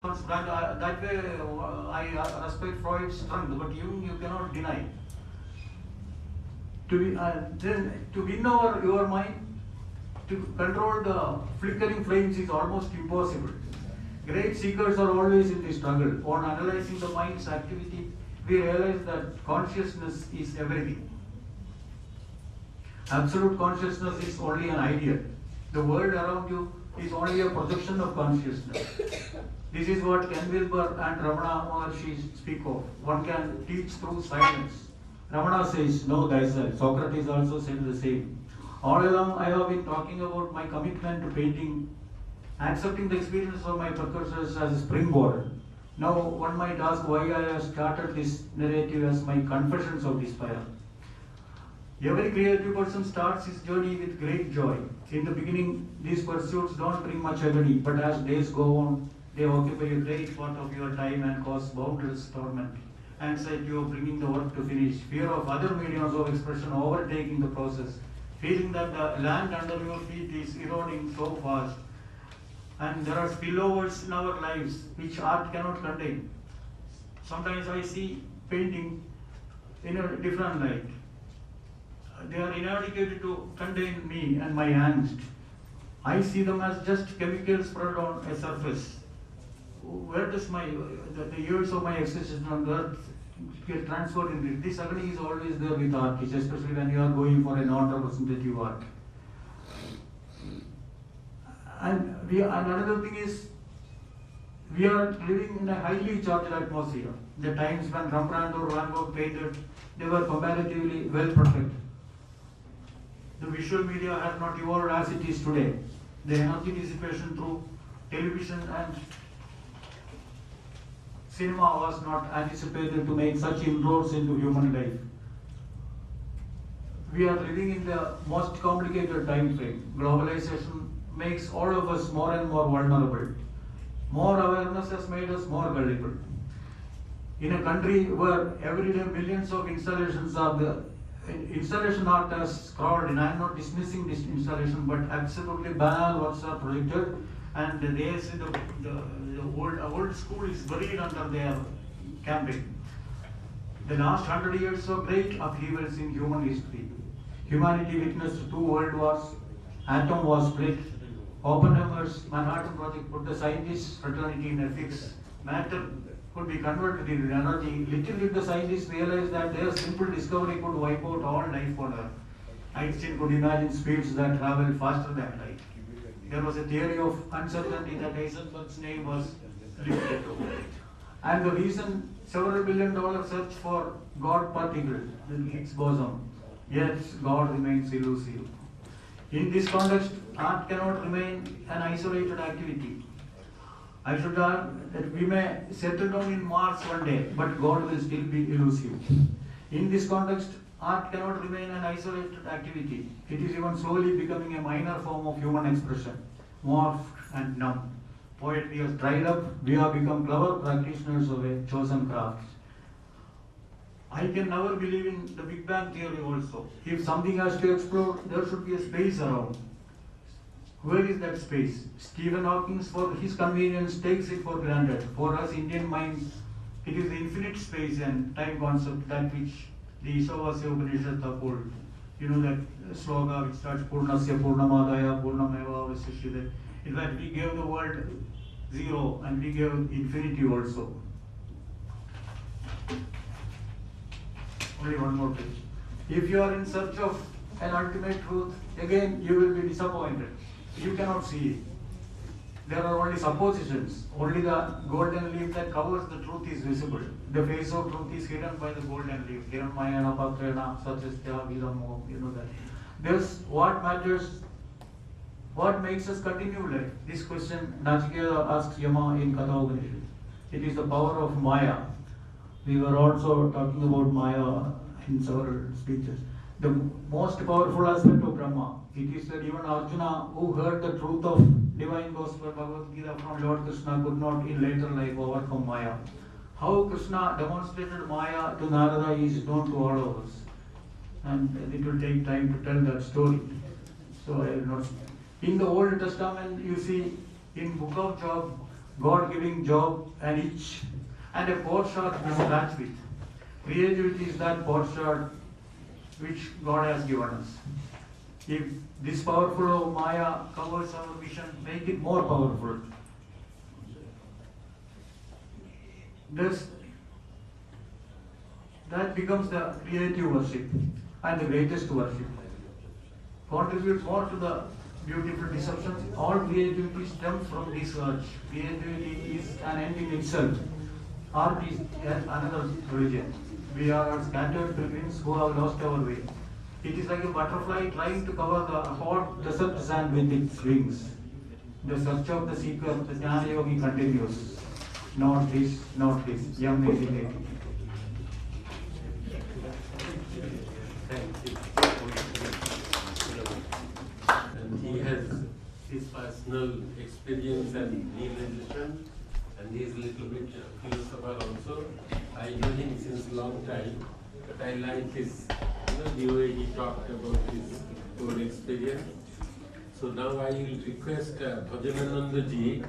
That way, I respect Freud's strength, but you cannot deny. To win over your mind, to control the flickering flames is almost impossible. Great seekers are always in the struggle. On analyzing the mind's activity, we realize that consciousness is everything. Absolute consciousness is only an idea. The world around you is only a projection of consciousness. This is what Ken Wilber and Ramana Maharshi speak of. One can teach through silence. Ramana says, know thyself. Socrates also said the same. All along I have been talking about my commitment to painting, accepting the experience of my precursors as a springboard. Now one might ask why I have started this narrative as my confessions of despair. Every creative person starts his journey with great joy. In the beginning, these pursuits don't bring much agony, but as days go on, they occupy a great part of your time and cause boundless torment. Anxiety of bringing the work to finish, fear of other mediums of expression overtaking the process, feeling that the land under your feet is eroding so fast, and there are spillovers in our lives which art cannot contain. Sometimes I see painting in a different light. They are inadequate to contain me and my angst. I see them as just chemicals spread on a surface. Where does the years of my existence on earth get transferred into it? This agony is always there with artists, especially when you are going for a non-representative art. And another thing is, we are living in a highly charged atmosphere. The times when Rembrandt or Van Gogh painted, they were comparatively well protected. The visual media has not evolved as it is today. The energy dissipation through television and cinema was not anticipated to make such inroads into human life. We are living in the most complicated time frame. Globalization makes all of us more and more vulnerable. More awareness has made us more gullible. In a country where every day millions of installations are there, installation art has crawled in. I am not dismissing this installation, but absolutely banal works are projected, and they say the old school is buried under their camping. The last 100 years saw great upheavals in human history. Humanity witnessed 2 world wars, atom was split, Oppenheimer's Manhattan Project put the scientists' fraternity in a fix. Matter could be converted into energy. Little did the scientists realize that their simple discovery could wipe out all life on Earth. Einstein could imagine speeds that travel faster than light. There was a theory of uncertainty that Heisenberg's name was lifted to. And the reason several $billion search for God particle, the Higgs boson, yet God remains elusive. In this context, art cannot remain an isolated activity. I should add that we may settle down in Mars one day, but God will still be elusive. In this context, art cannot remain an isolated activity. It is even slowly becoming a minor form of human expression, morphed and numb. Poetry has dried up, we have become clever practitioners of a chosen craft. I can never believe in the Big Bang theory also. If something has to explode, there should be a space around. Where is that space? Stephen Hawking, for his convenience, takes it for granted. For us Indian minds, it is the infinite space and time concept that which the Isavasya Upanishad uphold. You know that sloga which starts Purnasya Purnamadaya Purnameva Vasishyate. In fact, we gave the world 0 and we gave infinity also. Only one more page. If you are in search of an ultimate truth, again you will be disappointed. You cannot see it. There are only suppositions. Only the golden leaf that covers the truth is visible. The face of truth is hidden by the golden leaf. Hiranmayana Patrena Satyastya Vidamo, you know that. This what matters, what makes us continue life? This question Nachiketa asks Yama in Katha Upanishad. It is the power of Maya. We were also talking about Maya in several speeches. The most powerful aspect of Brahma. It is that even Arjuna, who heard the truth of divine gospel Bhagavad Gita from Lord Krishna, could not in later life overcome Maya. How Krishna demonstrated Maya to Narada is known to all of us. And it will take time to tell that story. So I will not. In the Old Testament, you see, in Book of Job, God giving job and each and a potsherd to scratch with. Creativity is that potsherd which God has given us. If this powerful Maya covers our vision, make it more powerful. Thus, that becomes the creative worship and the greatest worship. Contribute more to the beautiful deception. All creativity stems from this urge. Creativity is an end in itself. Art is another religion. We are scattered pilgrims who have lost our way. It is like a butterfly trying to cover the hot desert sand with its wings. The search of the seeker, the Jnana Yogi continues. Not this, not this. Young meditator. And he has his personal experience and realization, and he is a little bit philosopher also. I know him since a long time, but I like his, the way he talked about his own experience. So now I will request Bhajanananda ji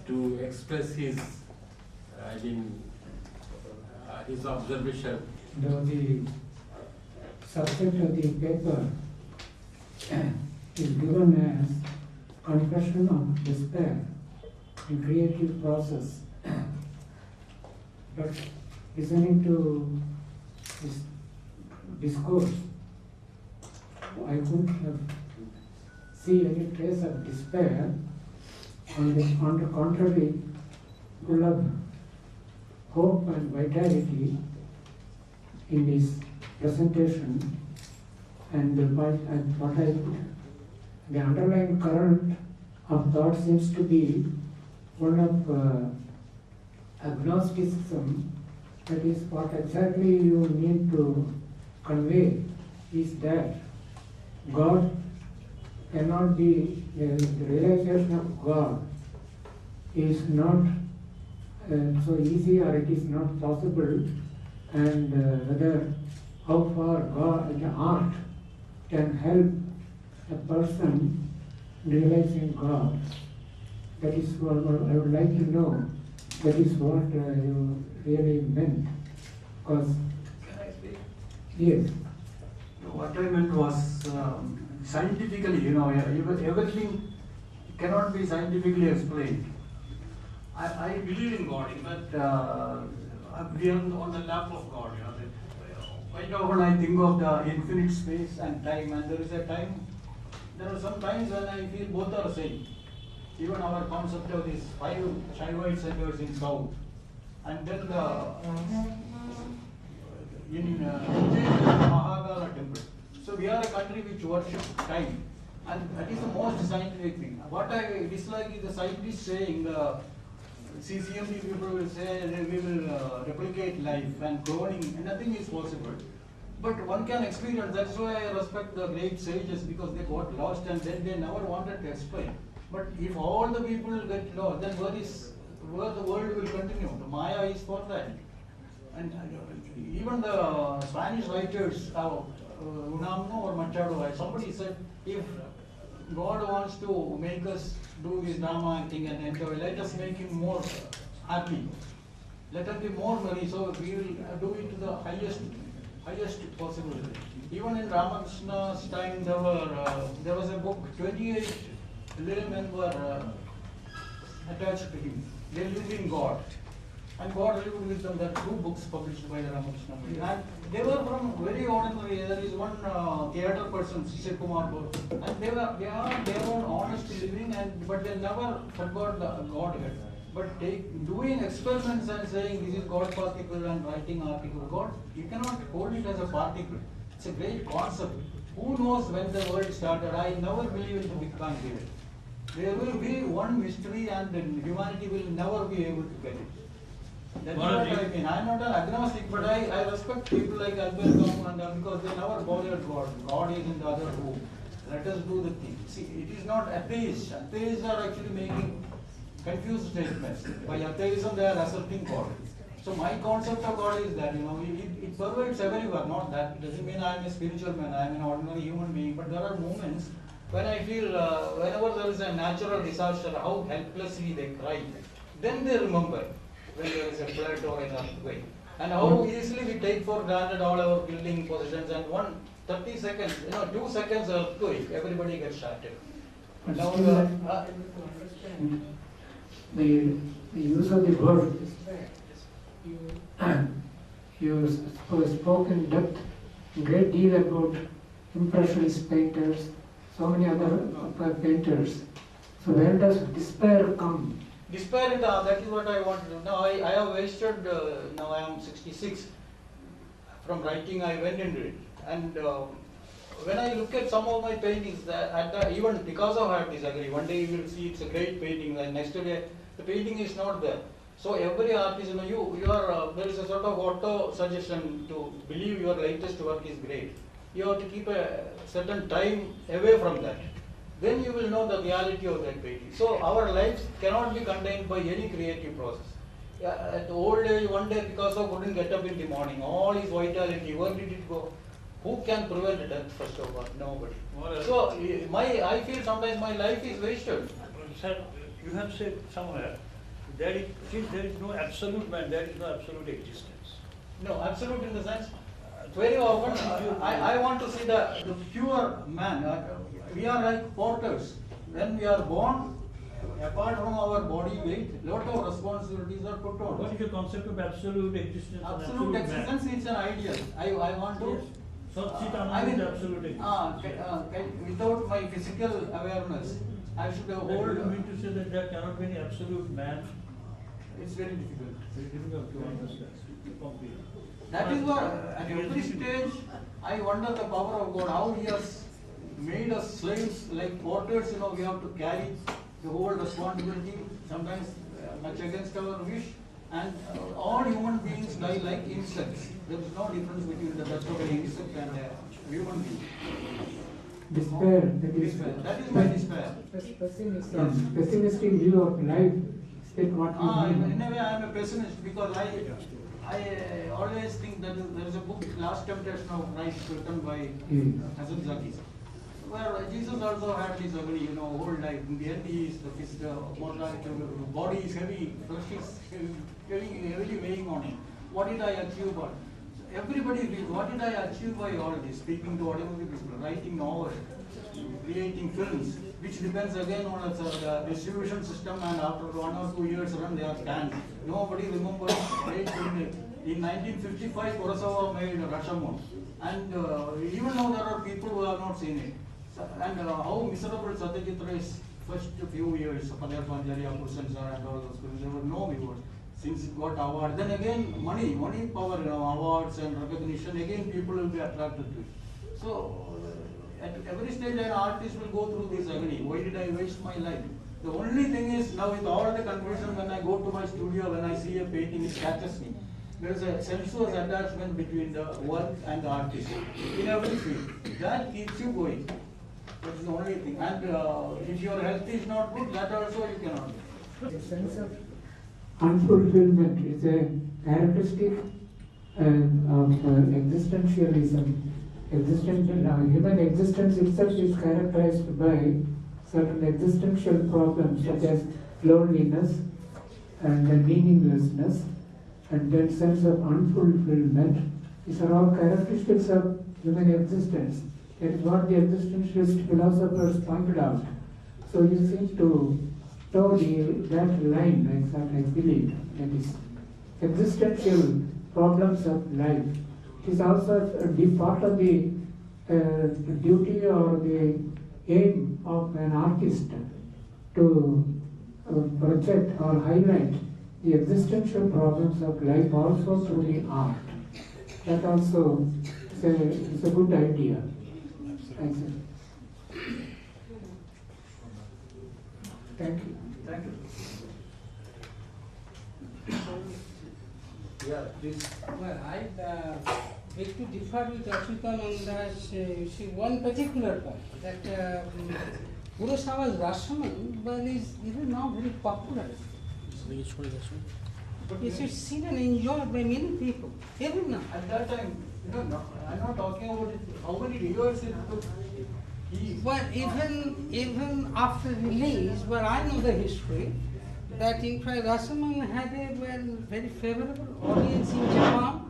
to express his, his observation. The subject of the paper is given as confession of despair in creative process. But listening to this discourse, I couldn't have see any trace of despair. On the contrary, full of hope and vitality in this presentation. And the underlying current of thought seems to be one of agnosticism. That is, what exactly you need to convey is that God cannot be, the realization of God is not so easy, or it is not possible, and whether how far God, the art can help a person realizing God. That is what I would like to know. That is what you really meant. Because, Can I speak? yes. What I meant was scientifically, everything cannot be scientifically explained. I believe in God. In fact, we are on the lap of God. Quite often I think of the infinite space and time, and there are some times when I feel both are same. Even our concept of these 5 Shaivoid centers in South, and then in Mahagala temple. So we are a country which worships time, and that is the most scientific thing. What I dislike is the scientists saying, CCMB people will say we will replicate life and cloning, and nothing is possible. But one can experience. That's why I respect the great sages, because they got lost and then they never wanted to explain. But if all the people get lost, then where the world will continue? The Maya is for that. And even the Spanish writers, Unamno or Machado, somebody said, if God wants to make us do this drama thing and enjoy, let us make him more happy. Let us be more merry, so we will do it to the highest possible. Even in Ramakrishna's time, there was a book, 28 laymen were attached to him. They lived in God. And God lived with them. There are 2 books published by the Ramakrishna. And they were from very ordinary. There is one theatre person, Sri Kumar, and they were honest living, but they never forgot the Godhead. But doing experiments and saying this is God particle and writing article, God, you cannot hold it as a particle. It's a great concept. Who knows when the world started? I never believe in the Big Bang theory. There will be one mystery, and humanity will never be able to get it. That's what I mean. I'm not an agnostic, but I respect people like Albert Camus, because they never bothered God. God is in the other room. Let us do the thing. See, it is not atheists. Atheists are actually making confused statements. By atheism, they are asserting God. So my concept of God is that, it pervades everywhere. Not that. It doesn't mean I am a spiritual man. I am an ordinary human being. But there are moments when I feel, whenever there is a natural disaster, how helplessly they cry. then they remember when there is a flood or an earthquake. And how easily we take for granted all our building positions, and 30 seconds, 2 seconds earthquake, everybody gets shattered. But Now still, the use of the word, you spoke in depth, a great deal about Impressionist painters, so many other painters. So where does despair come? Despair, that is what I want to do. Now I have wasted, now I am 66. From writing I went into it. And when I look at some of my paintings, even Picasso had disagree. One day you will see it's a great painting, and next day the painting is not there. So every artist, you are, there is a sort of auto-suggestion to believe your latest work is great. You have to keep a certain time away from that. Then you will know the reality of that painting. So our lives cannot be contained by any creative process. At the old age, one day Picasso couldn't get up in the morning. All his vitality, where did it go? Who can prevent death, first of all? Nobody. So I feel sometimes my life is wasted. Sir, you have said somewhere that since there is no absolute man, there is no absolute existence. No, absolute in the sense, very often I want to see the pure man. We are like porters. When we are born, apart from our body weight, lot of responsibilities are put on. What is the concept of absolute existence? Absolute existence is an ideal. I want to. Yes. So I mean, absolute existence. Without my physical awareness, I should But hold. you mean to say that there cannot be any absolute man? It's very difficult. Very difficult to understand, to comprehend. That is what, at every stage, I wonder the power of God, how He has made us slaves like porters. We have to carry the whole responsibility, sometimes much against our wish. And all human beings die like insects. There is no difference between the death of an insect and a human being. Despair, That is my despair. Pessimistic view of life. Is that what you mean? In a way, I am a pessimist because I always think that there is a book, Last Temptation of Christ, written by Hasan Zaki, where Jesus also had this agony, whole life. In the end, he is the physical mortality, body is heavy, flesh is heavily weighing on him. What did I achieve? Everybody, what did I achieve by all this? Speaking to ordinary people, writing novels, creating films, which depends again on a distribution system, and after 1 or 2 years run, they are canned. Nobody remembers great film. In 1955, Kurosawa made Rashomon, and even now there are people who have not seen it. And how miserable Satyajit Ray's first few years, Padar Panjariya, Pursansar and all those films, there were no viewers. Since it got award, then again money power, awards and recognition, again people will be attracted to it. So at every stage an artist will go through this agony. Why did I waste my life? The only thing is, now with all the confusion, when I go to my studio, when I see a painting, it catches me. There is a sensuous attachment between the work and the artist in every field. That keeps you going. That is the only thing. And if your health is not good, that also you cannot do. The sense of unfulfillment is a characteristic of existentialism. Human existence itself is characterized by certain existential problems such as loneliness and meaninglessness, and then sense of unfulfillment. These are all characteristics of human existence. That is what the existentialist philosophers pointed out. So you seem to toe that line, I believe, that is existential problems of life. It is also a deep part of the duty or the aim of an artist to project or highlight the existential problems of life also through the art. That also is a good idea. Thank you. Thank you. Thank you. Yeah, please. Well, I beg to differ with Ashutan on that. See, one particular point that Kurosawa's Rashomon is even now very popular. It is seen and enjoyed by many people, even now. At that time, I'm not talking about it, how many years it took. But even after release, but I know the history, that in fact Rasaman had a very favorable audience in Japan.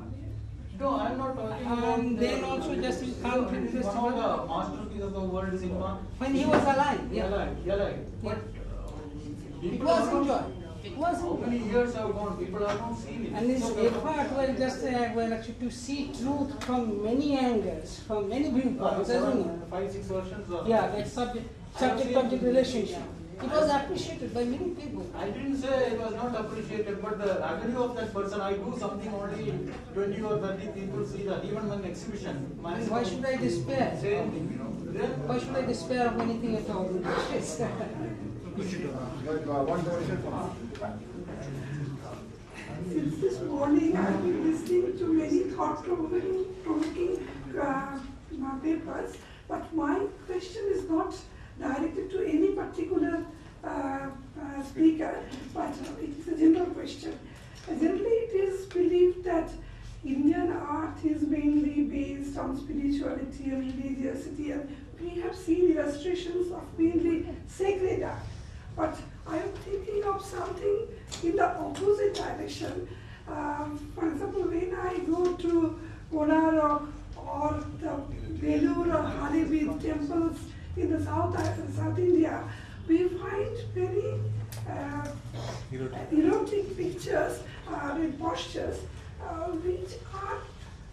No, I'm not talking about. And then also just in Cannes Film One Festival. of the masterpieces of the world cinema. When he was alive, yeah. Alive. But It was enjoyed. It was how many enjoyed. years have gone? People have not seen it. And his So, effort was just actually to see truth from many angles, from many viewpoints, as you know. 5-6 versions. Yeah, that subject-object relationship. It was appreciated by many people. I didn't say it was not appreciated, but the agony of that person, I do something only 20 or 30 people see that, even when exhibition. And why should I despair? Same thing, Then, Why should I despair of anything at all in this case? Since this morning, I've been listening to many thought-provoking papers, but my question is not directed to any particular speaker, but it is a general question. Generally, it is believed that Indian art is mainly based on spirituality and religiosity, and we have seen illustrations of mainly sacred art. But I am thinking of something in the opposite direction. For example, when I go to Konark or the Belur or Haribid temples in the South India, we find very erotic pictures and postures which are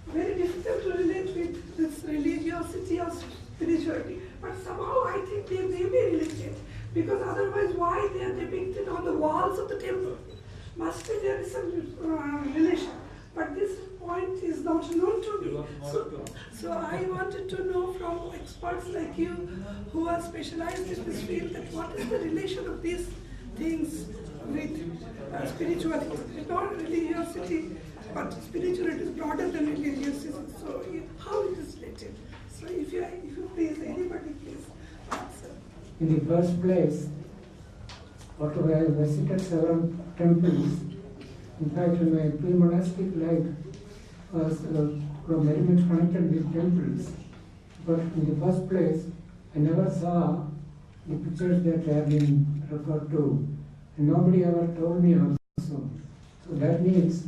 very difficult to relate with this religiosity or spirituality. But somehow I think they may be related, because otherwise why they are depicted on the walls of the temple? Must be there is some relation. But this point is not known to me. So I wanted to know from experts like you who are specialized in this field, that what is the relation of these things with spirituality? It's not religiosity, but spirituality is broader than religiosity. So how it is related? So if you please, anybody please answer. In the first place, although I visited several temples, in fact, my pre-monastic life was very much connected with temples. But in the first place, I never saw the pictures that have been referred to, and nobody ever told me also. So that means,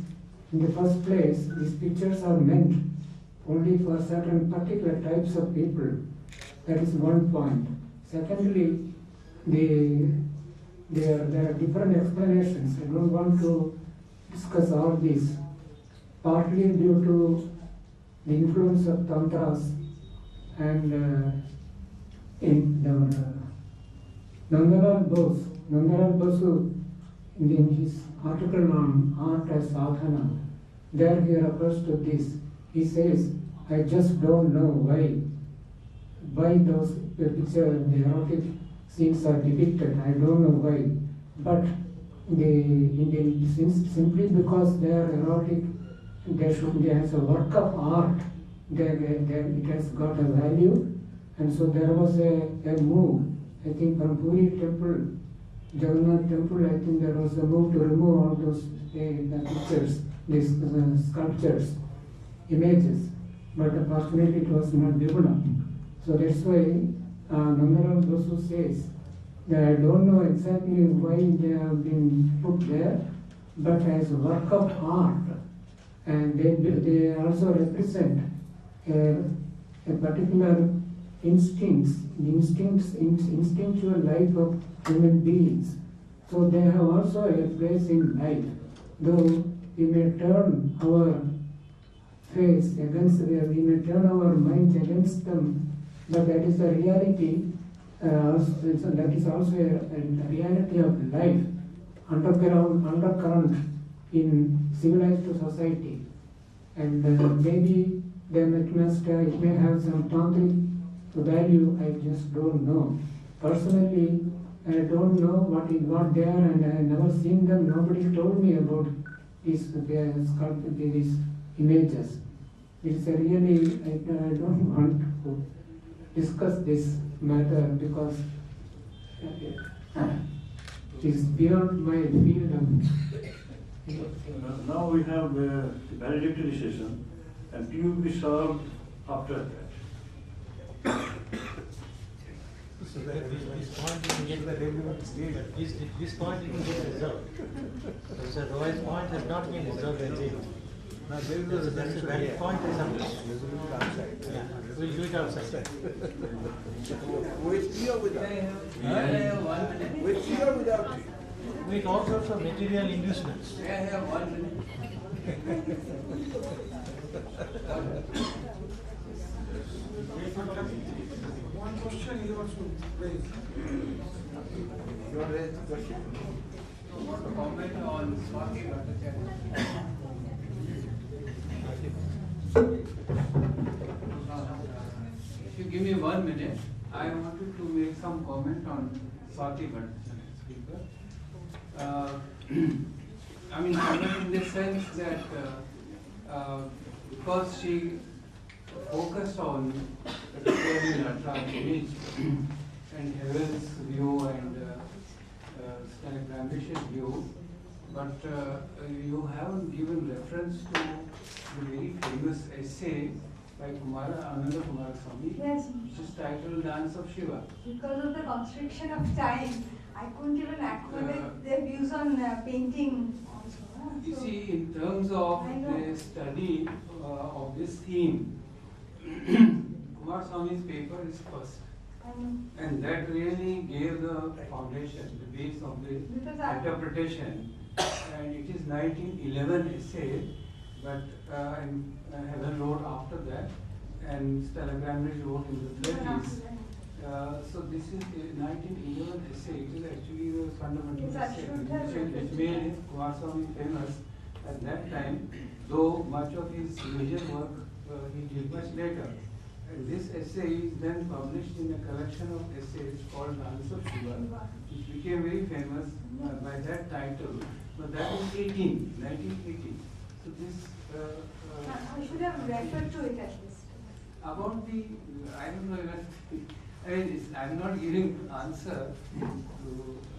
in the first place, these pictures are meant only for certain particular types of people. That is one point. Secondly, there are different explanations. I don't want to discuss all this. Partly due to the influence of tantras and in the Nandalal Basu, in his article on art as sadhana, there he refers to this. He says, I just don't know why those pictures, the erotic scenes are depicted. I don't know why. But simply because they are erotic, there should be as a work of art, it has got a value. And so there was a move, I think from Puri temple, Jagannath temple, I think there was a move to remove all those the pictures, these sculptures, images. But unfortunately it was not developed. So that's why Nandalal Basu says that I don't know exactly why they have been put there, but as a work of art, and they also represent a particular instinctual life of human beings. So they have also a place in life, though we may turn our face against them, we may turn our minds against them, but that is the reality. That is also a reality of life, undercurrent in civilized society. And maybe it may have some tantric value, I just don't know. Personally, I don't know what is what there, and I have never seen them. Nobody told me about these these images. It's a really, I don't want to discuss this matter because it is beyond my field of. Now we have the valedictory session, and you will be served after that. So that this point you can get this point you can get resolved. So the Roy's point has not been resolved as yet. Now there is a That's a valid point or something. Yeah, we'll do it outside. with tea or without? With tea or without tea? With all sorts of material inducements. May I have 1 minute? One question he wants to raise. You want to raise the question? I want to comment on Swati Bhattacharya. If you give me 1 minute, I wanted to make some comment on Swati Bhattacharya, speaker. I mean, comment in the sense that because she focused on particularly Natara's image and Heaven's view and Stenogrammatic view, but you haven't given reference to the very famous essay by Ananda Kumaraswamy, Yes. which is titled Dance of Shiva. Because of the constriction of time, I couldn't even accommodate their views on painting also. You see, in terms of I know. the study of this theme, Kumaraswamy's paper is first. And that really gave the foundation, the base of the Because I- interpretation. And it is 1911 essay, but Heaven wrote after that, and Stenogrammatic wrote in the 30s. So this is a 1911 essay. It is actually the fundamental Yes, I essay should have which made Kumaraswamy famous at that time, though much of his major work he did much later. And this essay is then published in a collection of essays called Dance of Shiva, which became very famous by that title. But that is 1918. So this I should have referred to it at least. about the, I don't know, I mean, I'm not giving answer to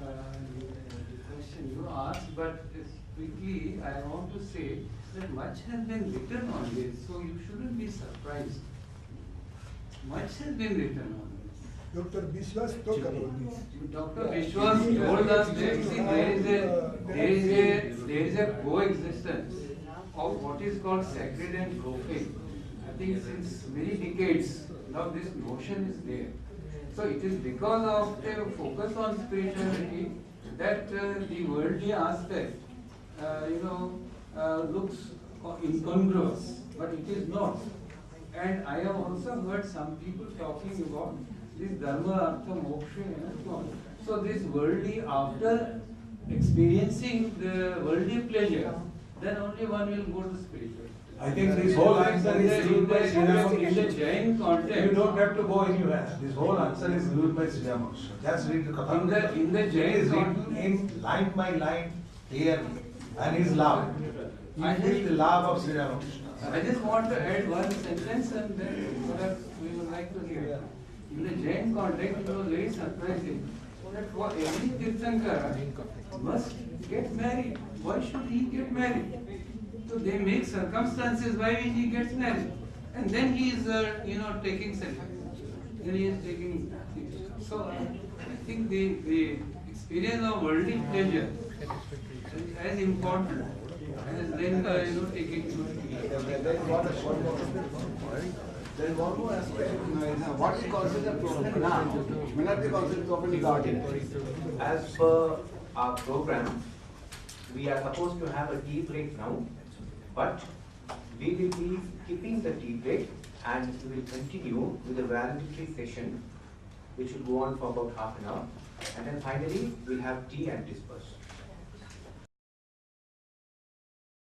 the question you asked, but quickly I want to say that much has been written on this, so you shouldn't be surprised. Much has been written on this. Dr. Biswas talk about this. Dr. Vishwas told us that see, there is a coexistence of what is called sacred and profane. I think since many decades now this notion is there. So it is because of the focus on spirituality that the worldly aspect, looks incongruous, but it is not. And I have also heard some people talking about this dharma, artha, moksha and so on. So this worldly, after experiencing the worldly pleasure, then only one will go to spiritual. I think this whole answer is ruled by in the Jain context. You don't have to go anywhere. This whole answer is ruled by Sri Ramakrishna. Just read the Katha. In the Jain it is written in line by line clearly. And his love. He is the love of Sri Ramakrishna. I just want to add one sentence and then perhaps we would like to hear. In the Jain context, it was very surprising that for every Tirthankara must get married. Why should he get married? So they make circumstances why he gets married. And then he is, taking celibacy. Then he is taking. So I think the experience of worldly pleasure is as important as then, taking. There is one more aspect. What is considered profane now may not be considered properly guarded. As per our program, we are supposed to have a tea break now, but we will be skipping the tea break and we will continue with the valedictory session, which will go on for about half an hour, and then finally we'll have tea and disperse.